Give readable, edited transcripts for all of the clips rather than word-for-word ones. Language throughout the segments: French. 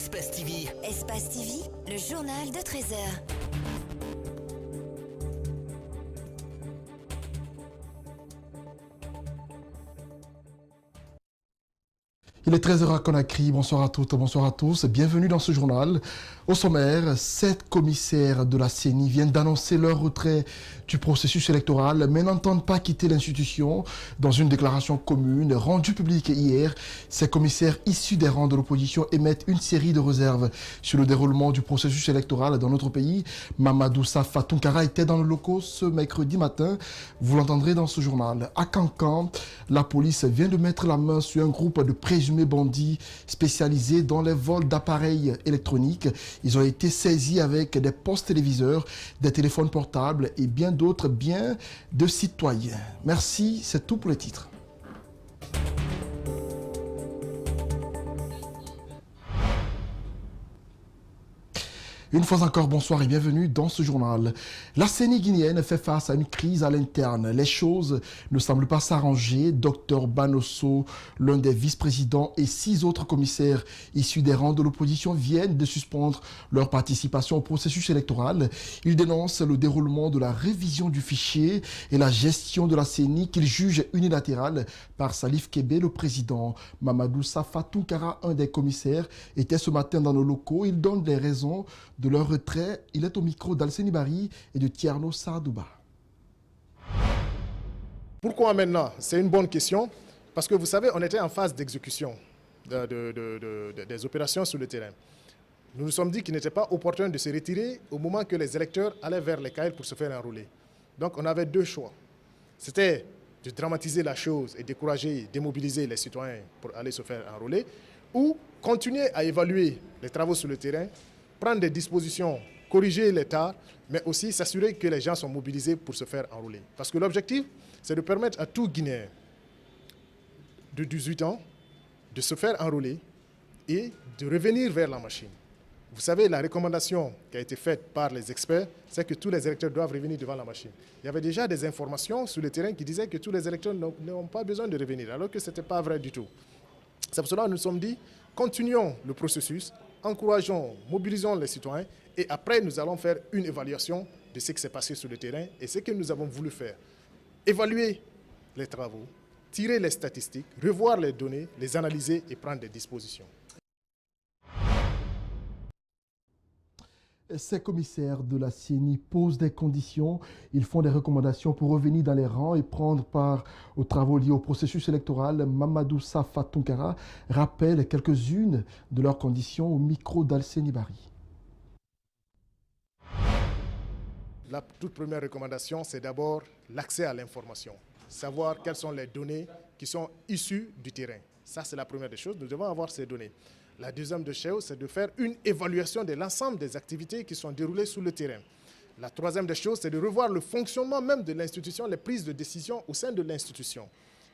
Espace TV. Espace TV, le journal de 13 heures. Il est 13 heures à Conakry. Bonsoir à toutes, bonsoir à tous. Bienvenue dans ce journal. Au sommaire, 7 commissaires de la CENI viennent d'annoncer leur retrait du processus électoral, mais n'entendent pas quitter l'institution. Dans une déclaration commune rendue publique hier, ces commissaires issus des rangs de l'opposition émettent une série de réserves sur le déroulement du processus électoral dans notre pays. Mamadou Safa Tounkara était dans le locaux ce mercredi matin. Vous l'entendrez dans ce journal. À Cancan, la police vient de mettre la main sur un groupe de présumés bandits spécialisés dans les vols d'appareils électroniques. Ils ont été saisis avec des postes téléviseurs, des téléphones portables et bien d'autres biens de citoyens. Merci, c'est tout pour les titres. Une fois encore, bonsoir et bienvenue dans ce journal. La CENI guinéenne fait face à une crise à l'interne. Les choses ne semblent pas s'arranger. Dr Banosso, l'un des vice-présidents et 6 autres commissaires issus des rangs de l'opposition viennent de suspendre leur participation au processus électoral. Ils dénoncent le déroulement de la révision du fichier et la gestion de la CENI qu'ils jugent unilatérale par Salif Kébé, le président. Mamadou Safa Tounkara, un des commissaires, était ce matin dans nos locaux. Il donne les raisons de leur retrait. Il est au micro d'Alseni Bari et de Tierno Saadouba. Pourquoi maintenant? C'est une bonne question. Parce que vous savez, on était en phase d'exécution des opérations sur le terrain. Nous nous sommes dit qu'il n'était pas opportun de se retirer au moment que les électeurs allaient vers les cailles pour se faire enrôler. Donc on avait 2 choix. C'était de dramatiser la chose et décourager, démobiliser les citoyens pour aller se faire enrôler, ou continuer à évaluer les travaux sur le terrain, prendre des dispositions, corriger l'état, mais aussi s'assurer que les gens sont mobilisés pour se faire enrôler. Parce que l'objectif, c'est de permettre à tout Guinéen de 18 ans de se faire enrôler et de revenir vers la machine. Vous savez, la recommandation qui a été faite par les experts, c'est que tous les électeurs doivent revenir devant la machine. Il y avait déjà des informations sur le terrain qui disaient que tous les électeurs n'ont pas besoin de revenir, alors que ce n'était pas vrai du tout. C'est pour cela que nous nous sommes dit, continuons le processus, encourageons, mobilisons les citoyens et après nous allons faire une évaluation de ce qui s'est passé sur le terrain et ce que nous avons voulu faire. Évaluer les travaux, tirer les statistiques, revoir les données, les analyser et prendre des dispositions. Ces commissaires de la CENI posent des conditions, ils font des recommandations pour revenir dans les rangs et prendre part aux travaux liés au processus électoral. Mamadou Safa Tounkara rappelle quelques-unes de leurs conditions au micro d'Alseni Bari. La toute première recommandation, c'est d'abord l'accès à l'information. Savoir quelles sont les données qui sont issues du terrain. Ça, c'est la première des choses. Nous devons avoir ces données. La deuxième des choses, c'est de faire une évaluation de l'ensemble des activités qui sont déroulées sur le terrain. La troisième des choses, c'est de revoir le fonctionnement même de l'institution, les prises de décision au sein de l'institution.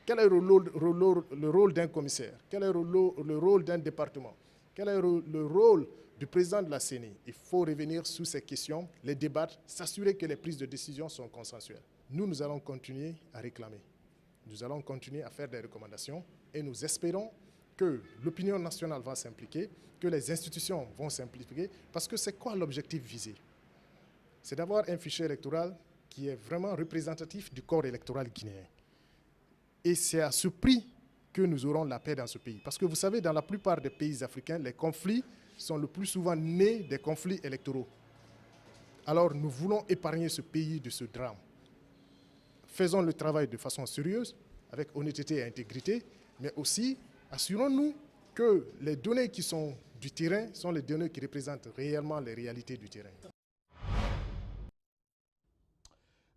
Quel est le rôle d'un commissaire? Quel est le rôle d'un département? Quel est le rôle du président de la CENI? Il faut revenir sur ces questions, les débattre, s'assurer que les prises de décision sont consensuelles. Nous allons continuer à réclamer. Nous allons continuer à faire des recommandations et nous espérons que l'opinion nationale va s'impliquer, que les institutions vont s'impliquer, parce que c'est quoi l'objectif visé? C'est d'avoir un fichier électoral qui est vraiment représentatif du corps électoral guinéen. Et c'est à ce prix que nous aurons la paix dans ce pays. Parce que vous savez, dans la plupart des pays africains, les conflits sont le plus souvent nés des conflits électoraux. Alors nous voulons épargner ce pays de ce drame. Faisons le travail de façon sérieuse, avec honnêteté et intégrité, mais aussi assurons-nous que les données qui sont du terrain sont les données qui représentent réellement les réalités du terrain.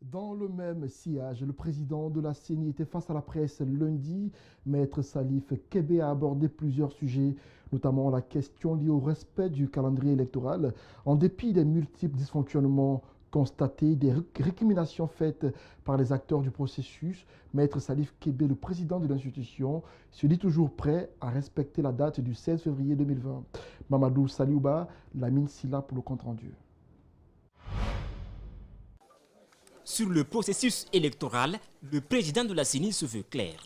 Dans le même sillage, le président de la CENI était face à la presse lundi. Maître Salif Kébé a abordé plusieurs sujets, notamment la question liée au respect du calendrier électoral. En dépit des multiples dysfonctionnements constatés, des récriminations faites par les acteurs du processus, Maître Salif Kébé, le président de l'institution, se dit toujours prêt à respecter la date du 16 février 2020. Mamadou Saliouba, Lamine Silla pour le compte-rendu. Sur le processus électoral, le président de la CENI se veut clair.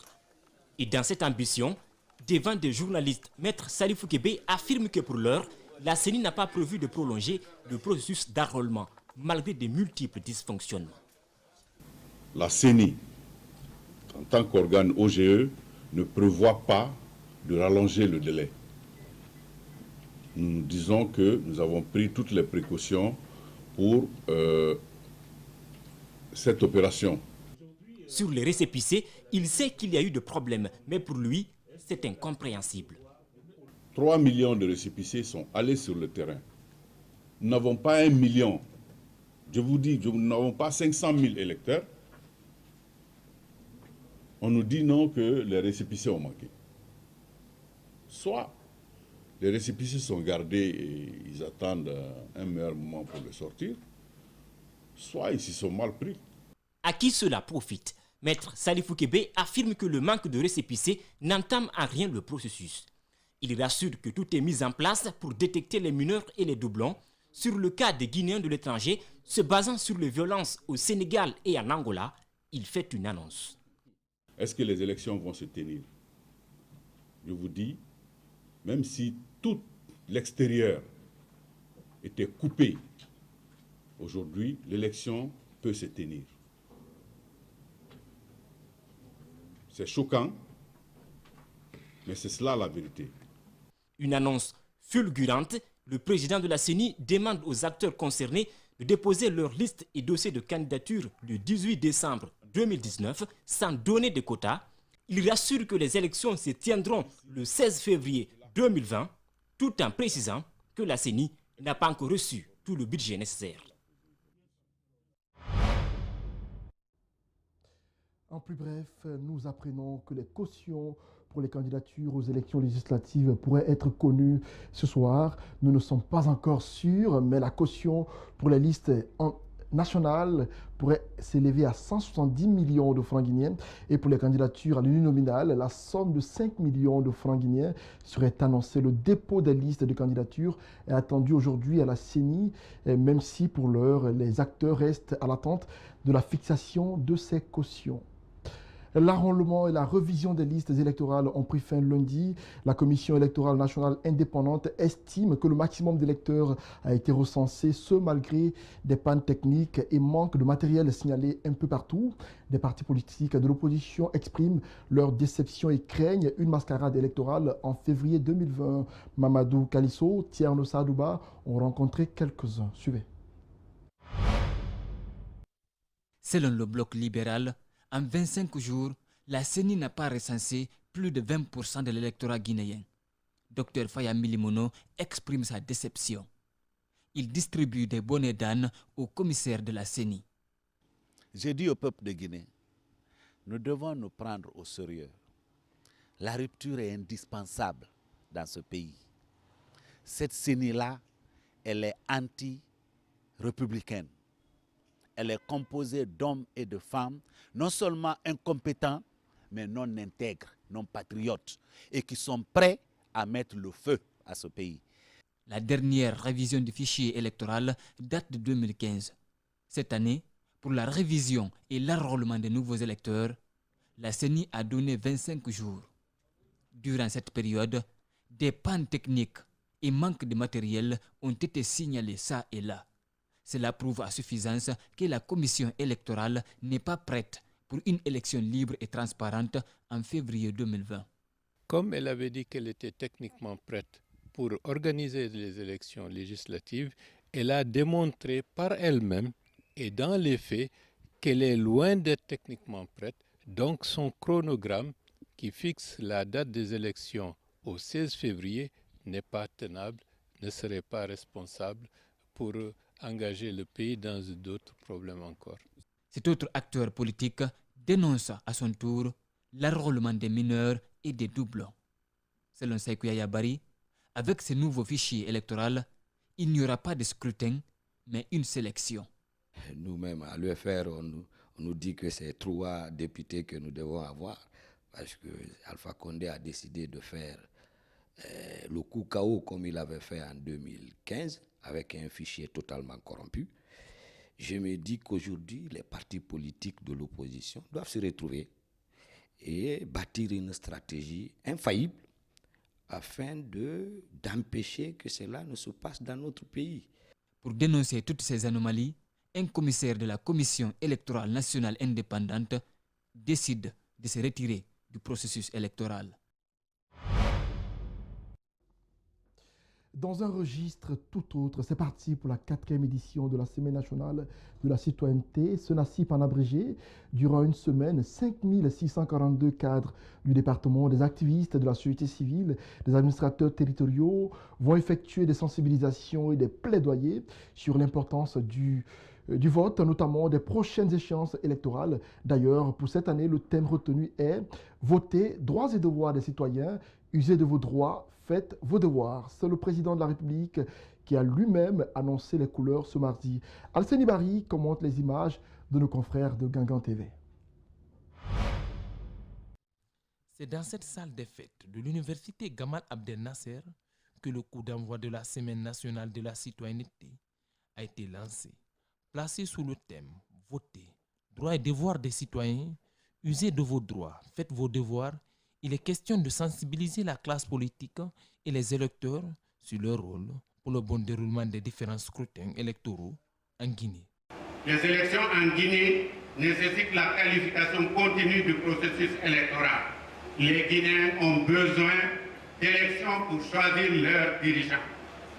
Et dans cette ambition, Devant des journalistes, Maître Salifou Kébé affirme que pour l'heure, la CENI n'a pas prévu de prolonger le processus d'enrôlement, malgré de multiples dysfonctionnements. La CENI, en tant qu'organe OGE, ne prévoit pas de rallonger le délai. Nous disons que nous avons pris toutes les précautions pour cette opération. Sur les récépissés, il sait qu'il y a eu des problèmes, mais pour lui, c'est incompréhensible. 3 millions de récépissés sont allés sur le terrain. Nous n'avons pas 1 million. Je vous dis, nous n'avons pas 500 000 électeurs. On nous dit non que les récépissés ont manqué. Soit les récépissés sont gardés et ils attendent un meilleur moment pour le sortir, soit ils s'y sont mal pris. À qui cela profite? Maître Salifou Kébé affirme que le manque de récépissés n'entame en rien le processus. Il rassure que tout est mis en place pour détecter les mineurs et les doublons. Sur le cas des Guinéens de l'étranger, se basant sur les violences au Sénégal et en Angola, il fait une annonce. Est-ce que les élections vont se tenir? Je vous dis, même si tout l'extérieur était coupé, aujourd'hui, l'élection peut se tenir. C'est choquant, mais c'est cela la vérité. Une annonce fulgurante, le président de la CENI demande aux acteurs concernés de déposer leur liste et dossier de candidature le 18 décembre 2019 sans donner de quotas. Il rassure que les élections se tiendront le 16 février 2020, tout en précisant que la CENI n'a pas encore reçu tout le budget nécessaire. En plus bref, nous apprenons que les cautions pour les candidatures aux élections législatives pourraient être connues ce soir. Nous ne sommes pas encore sûrs, mais la caution pour les listes nationales pourrait s'élever à 170 millions de francs guinéens. Et pour les candidatures à l'uninominal, la somme de 5 millions de francs guinéens serait annoncée. Le dépôt des listes de candidatures est attendu aujourd'hui à la CENI, même si pour l'heure, les acteurs restent à l'attente de la fixation de ces cautions. L'enrôlement et la révision des listes électorales ont pris fin lundi. La Commission électorale nationale indépendante estime que le maximum d'électeurs a été recensé, ce malgré des pannes techniques et manque de matériel signalé un peu partout. Des partis politiques de l'opposition expriment leur déception et craignent une mascarade électorale en février 2020. Mamadou Kalisso, Tierno Sadouba ont rencontré quelques-uns. Suivez. Selon le bloc libéral, en 25 jours, la CENI n'a pas recensé plus de 20% de l'électorat guinéen. Dr Faya Milimono exprime sa déception. Il distribue des bonnets d'âne au commissaire de la CENI. J'ai dit au peuple de Guinée, nous devons nous prendre au sérieux. La rupture est indispensable dans ce pays. Cette CENI-là, elle est anti-républicaine. Elle est composée d'hommes et de femmes, non seulement incompétents, mais non intègres, non patriotes, et qui sont prêts à mettre le feu à ce pays. La dernière révision du fichier électoral date de 2015. Cette année, pour la révision et l'enrôlement des nouveaux électeurs, la CENI a donné 25 jours. Durant cette période, des pannes techniques et manque de matériel ont été signalés ça et là. Cela prouve à suffisance que la commission électorale n'est pas prête pour une élection libre et transparente en février 2020. Comme elle avait dit qu'elle était techniquement prête pour organiser les élections législatives, elle a démontré par elle-même et dans les faits qu'elle est loin d'être techniquement prête. Donc son chronogramme qui fixe la date des élections au 16 février n'est pas tenable, ne serait pas responsable pour engager le pays dans d'autres problèmes encore. Cet autre acteur politique dénonce à son tour l'enrôlement des mineurs et des doublons. Selon Sekou Yaya Bari, avec ce nouveau fichier électoral, il n'y aura pas de scrutin, mais une sélection. Nous-mêmes, à l'UFR, on nous dit que c'est 3 députés que nous devons avoir, parce que Alpha Condé a décidé de faire le coup KO comme il avait fait en 2015, avec un fichier totalement corrompu. Je me dis qu'aujourd'hui, les partis politiques de l'opposition doivent se retrouver et bâtir une stratégie infaillible afin d'empêcher que cela ne se passe dans notre pays. Pour dénoncer toutes ces anomalies, un commissaire de la Commission électorale nationale indépendante décide de se retirer du processus électoral. Dans un registre tout autre, c'est parti pour la 4e édition de la Semaine nationale de la citoyenneté. Ce NACIP en abrégé. Durant une semaine, 5642 cadres du département, des activistes de la société civile, des administrateurs territoriaux vont effectuer des sensibilisations et des plaidoyers sur l'importance du vote, notamment des prochaines échéances électorales. D'ailleurs, pour cette année, le thème retenu est « Voter, droits et devoirs des citoyens, usez de vos droits, faites vos devoirs ». C'est le président de la République qui a lui-même annoncé les couleurs ce mardi. Alceni Bari commente les images de nos confrères de Gangan TV. C'est dans cette salle des fêtes de l'université Gamal Abdel Nasser que le coup d'envoi de la Semaine nationale de la citoyenneté a été lancé. Placé sous le thème « Voter, droits et devoirs des citoyens, usez de vos droits, faites vos devoirs », il est question de sensibiliser la classe politique et les électeurs sur leur rôle pour le bon déroulement des différents scrutins électoraux en Guinée. Les élections en Guinée nécessitent la qualification continue du processus électoral. Les Guinéens ont besoin d'élections pour choisir leurs dirigeants,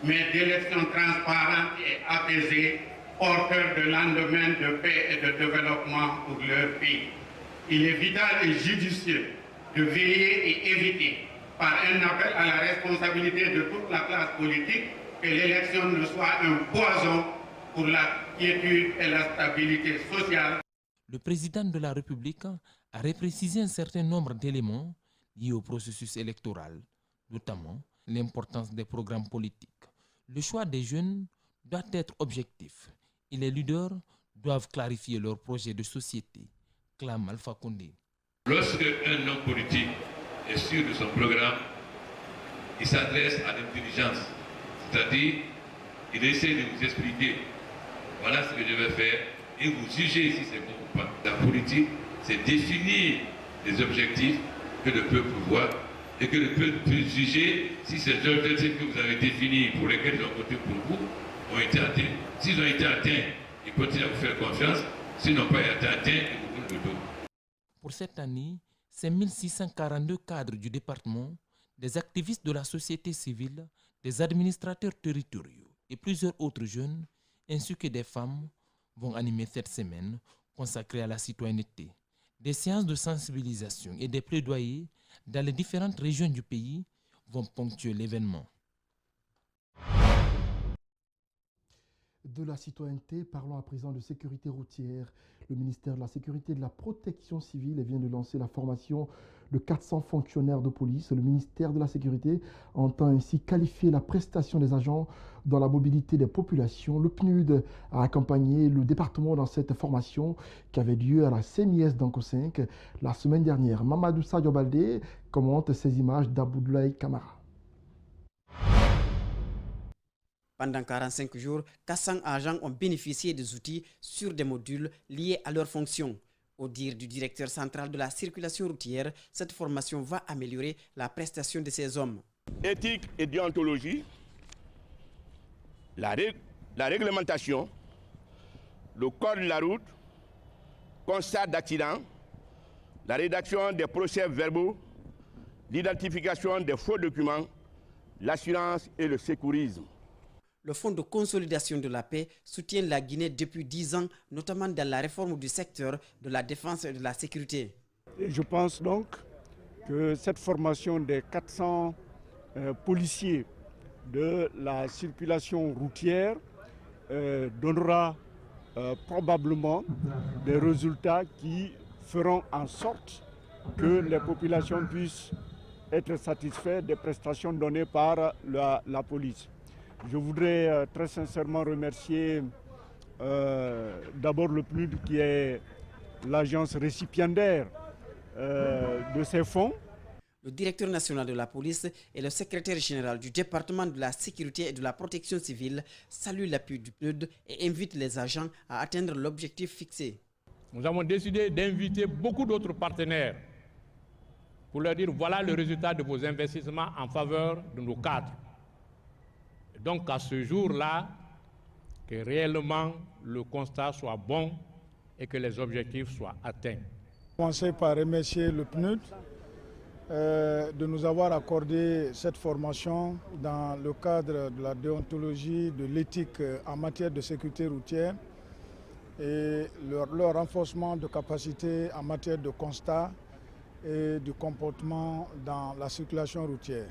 mais d'élections transparentes et apaisées, porteurs de lendemain de paix et de développement pour leur pays. Il est vital et judicieux de veiller et éviter, par un appel à la responsabilité de toute la classe politique, que l'élection ne soit un poison pour la quiétude et la stabilité sociale. Le président de la République a reprécisé un certain nombre d'éléments liés au processus électoral, notamment l'importance des programmes politiques. Le choix des jeunes doit être objectif et les leaders doivent clarifier leurs projets de société, clame Alpha Condé. Lorsque un homme politique est sûr de son programme, il s'adresse à l'intelligence, c'est-à-dire il essaie de vous expliquer voilà ce que je vais faire et vous jugez si c'est bon ou pas. La politique, c'est définir les objectifs que le peuple voit et que le peuple peut juger si ces objectifs que vous avez définis pour lesquels ils ont voté pour vous ont été atteints. S'ils ont été atteints, ils continuent à vous faire confiance. S'ils n'ont pas été atteints, ils vous roulent le dos. Pour cette année, c'est 1642 cadres du département, des activistes de la société civile, des administrateurs territoriaux et plusieurs autres jeunes, ainsi que des femmes, vont animer cette semaine consacrée à la citoyenneté. Des séances de sensibilisation et des plaidoyers dans les différentes régions du pays vont ponctuer l'événement. De la citoyenneté, parlons à présent de sécurité routière. Le ministère de la Sécurité et de la Protection civile vient de lancer la formation de 400 fonctionnaires de police. Le ministère de la Sécurité entend ainsi qualifier la prestation des agents dans la mobilité des populations. Le PNUD a accompagné le département dans cette formation qui avait lieu à la CMIS d'Anko 5 la semaine dernière. Mamadou Sadio Baldé commente ces images d'Abdoulaye Kamara. Pendant 45 jours, 400 agents ont bénéficié des outils sur des modules liés à leurs fonctions. Au dire du directeur central de la circulation routière, cette formation va améliorer la prestation de ces hommes. Éthique et déontologie, la réglementation, le code de la route, constat d'accident, la rédaction des procès-verbaux, l'identification des faux documents, l'assurance et le sécurisme. Le Fonds de consolidation de la paix soutient la Guinée depuis 10 ans, notamment dans la réforme du secteur de la défense et de la sécurité. Je pense donc que cette formation des 400 policiers de la circulation routière donnera probablement des résultats qui feront en sorte que les populations puissent être satisfaites des prestations données par la police. Je voudrais très sincèrement remercier d'abord le PNUD qui est l'agence récipiendaire de ces fonds. Le directeur national de la police et le secrétaire général du département de la sécurité et de la protection civile saluent l'appui du PNUD et invitent les agents à atteindre l'objectif fixé. Nous avons décidé d'inviter beaucoup d'autres partenaires pour leur dire voilà le résultat de vos investissements en faveur de nos cadres. Et donc à ce jour-là, que réellement le constat soit bon et que les objectifs soient atteints. Commencer par remercier le PNUD de nous avoir accordé cette formation dans le cadre de la déontologie, de l'éthique en matière de sécurité routière et leur renforcement de capacité en matière de constat et du comportement dans la circulation routière.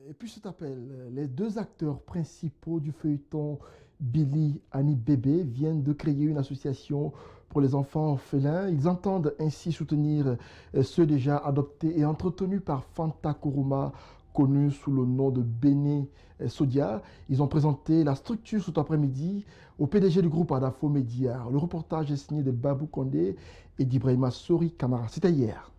Et puis cet appel, les deux acteurs principaux du feuilleton Billy Ani Bébé viennent de créer une association pour les enfants orphelins. Ils entendent ainsi soutenir ceux déjà adoptés et entretenus par Fanta Kourouma, connu sous le nom de Béné Sodia. Ils ont présenté la structure cet après-midi au PDG du groupe Adafo Média. Le reportage est signé de Babou Kondé et d'Ibrahima Sori Kamara. C'était hier.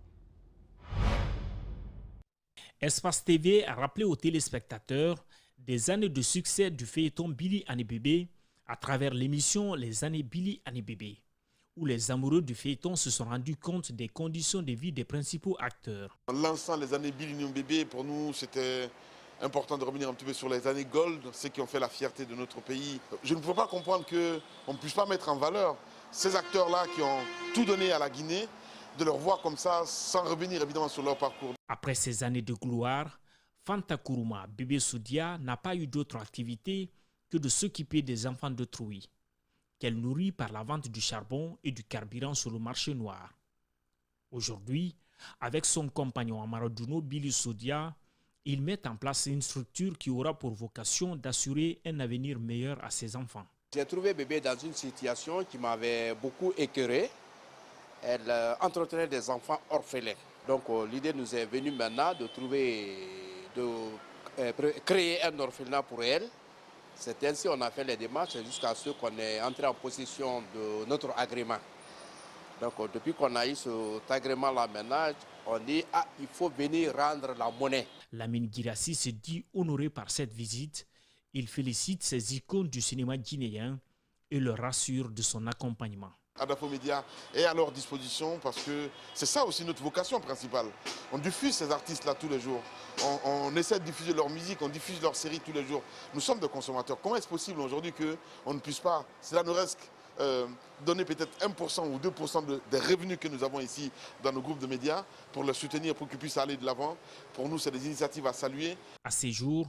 Espace TV a rappelé aux téléspectateurs des années de succès du feuilleton Billy Ani Bébé à travers l'émission Les années Billy Ani Bébé, où les amoureux du feuilleton se sont rendus compte des conditions de vie des principaux acteurs. En lançant les années Billy Ani Bébé, pour nous, c'était important de revenir un petit peu sur les années Gold, ceux qui ont fait la fierté de notre pays. Je ne peux pas comprendre qu'on ne puisse pas mettre en valeur ces acteurs-là qui ont tout donné à la Guinée, de leur voir comme ça, sans revenir évidemment sur leur parcours. Après ces années de gloire, Fanta Kourouma Bébé Soudia n'a pas eu d'autre activité que de s'occuper des enfants d'autrui, qu'elle nourrit par la vente du charbon et du carburant sur le marché noir. Aujourd'hui, avec son compagnon Amaradouno Billy Soudia, ils mettent en place une structure qui aura pour vocation d'assurer un avenir meilleur à ses enfants. J'ai trouvé Bébé dans une situation qui m'avait beaucoup écœuré. Elle entretenait des enfants orphelins. Donc l'idée nous est venue maintenant de créer un orphelinat pour elle. C'est ainsi qu'on a fait les démarches jusqu'à ce qu'on est entré en possession de notre agrément. Donc depuis qu'on a eu cet agrément-là maintenant, on dit il faut venir rendre la monnaie. Lamine Girassi se dit honoré par cette visite. Il félicite ces icônes du cinéma guinéen et leur rassure de son accompagnement. Adafo Média est à leur disposition parce que c'est ça aussi notre vocation principale. On diffuse ces artistes-là tous les jours. On essaie de diffuser leur musique, on diffuse leurs séries tous les jours. Nous sommes des consommateurs. Comment est-ce possible aujourd'hui qu'on ne puisse pas, cela ne reste donner peut-être 1% ou 2% des revenus que nous avons ici dans nos groupes de médias pour les soutenir, pour qu'ils puissent aller de l'avant. Pour nous, c'est des initiatives à saluer. À ces jours,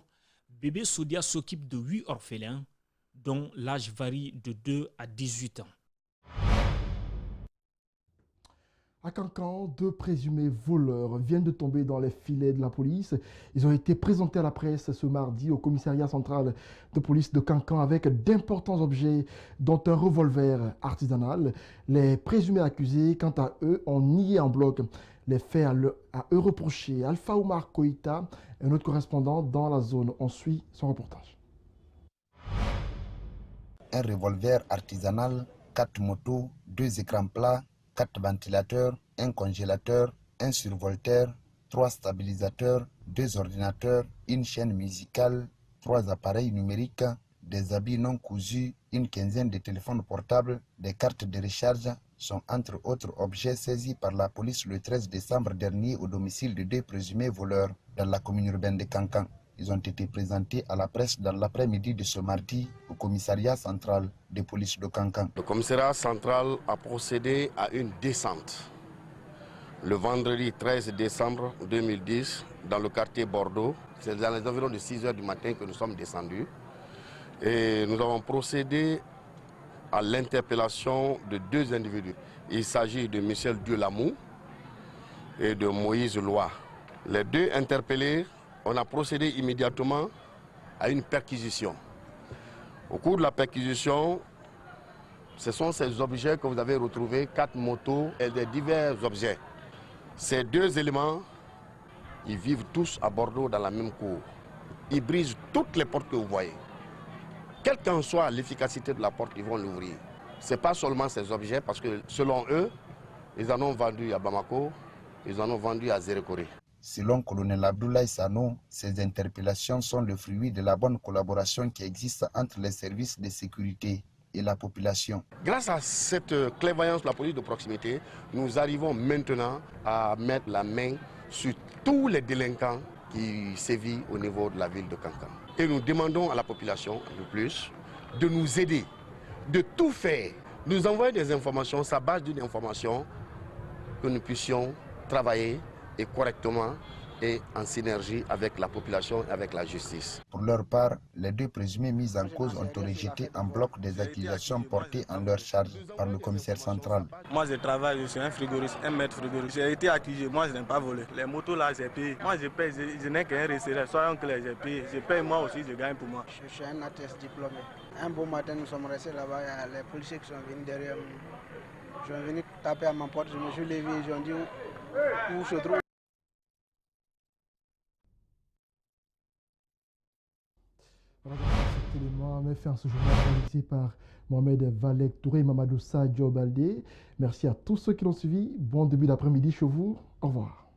Bébé Soudia s'occupe de 8 orphelins, dont l'âge varie de 2 à 18 ans. À Cancan, 2 présumés voleurs viennent de tomber dans les filets de la police. Ils ont été présentés à la presse ce mardi au commissariat central de police de Cancan avec d'importants objets, dont un revolver artisanal. Les présumés accusés, quant à eux, ont nié en bloc les faits à eux reprochés. Alpha Oumar Koïta, un autre correspondant dans la zone. On suit son reportage. Un revolver artisanal, 4 motos, 2 écrans plats, 4 ventilateurs, un congélateur, un survolteur, 3 stabilisateurs, 2 ordinateurs, une chaîne musicale, 3 appareils numériques, des habits non cousus, une quinzaine de téléphones portables, des cartes de recharge sont entre autres objets saisis par la police le 13 décembre dernier au domicile de 2 présumés voleurs dans la commune urbaine de Cancan. Ils ont été présentés à la presse dans l'après-midi de ce mardi au commissariat central de police de Cancan. Le commissariat central a procédé à une descente le vendredi 13 décembre 2010 dans le quartier Bordeaux. C'est dans les environs de 6 h du matin que nous sommes descendus. Et nous avons procédé à l'interpellation de 2 individus. Il s'agit de Michel Diolamou et de Moïse Loy. Les 2 interpellés, on a procédé immédiatement à une perquisition. Au cours de la perquisition, ce sont ces objets que vous avez retrouvés, 4 motos et des divers objets. Ces 2 éléments, ils vivent tous à Bordeaux dans la même cour. Ils brisent toutes les portes que vous voyez. Quelle qu'en soit l'efficacité de la porte, ils vont l'ouvrir. Ce n'est pas seulement ces objets, parce que selon eux, ils en ont vendu à Bamako, ils en ont vendu à Zérekoré. Selon colonel Abdoulaye Sano, ces interpellations sont le fruit de la bonne collaboration qui existe entre les services de sécurité et la population. Grâce à cette clairvoyance de la police de proximité, nous arrivons maintenant à mettre la main sur tous les délinquants qui sévissent au niveau de la ville de Kankan. Et nous demandons à la population, un peu plus, de nous aider, de tout faire, nous envoyer des informations, sa base d'une information, que nous puissions travailler et correctement et en synergie avec la population et avec la justice. Pour leur part, les deux présumés mis en cause ont rejeté en bloc des accusations portées en leur charge par le commissaire central. Moi je travaille, je suis un frigoriste, un maître frigoriste. J'ai été accusé, moi je n'ai pas volé. Les motos là j'ai payé. Moi je paye, je n'ai qu'un récéré, soyons clairs, j'ai payé. Je paye moi aussi, je gagne pour moi. Je suis un artiste diplômé. Un beau matin nous sommes restés là-bas, il y a les policiers qui sont venus derrière nous. Ils sont venus taper à ma porte, je me suis levé, ils ont dit où se trouve. Voilà, cet élément met fin à ce journal réalisé par Mohamed Valek Touré et Mamadou Sadio Baldé. Merci à tous ceux qui l'ont suivi. Bon début d'après-midi chez vous. Au revoir.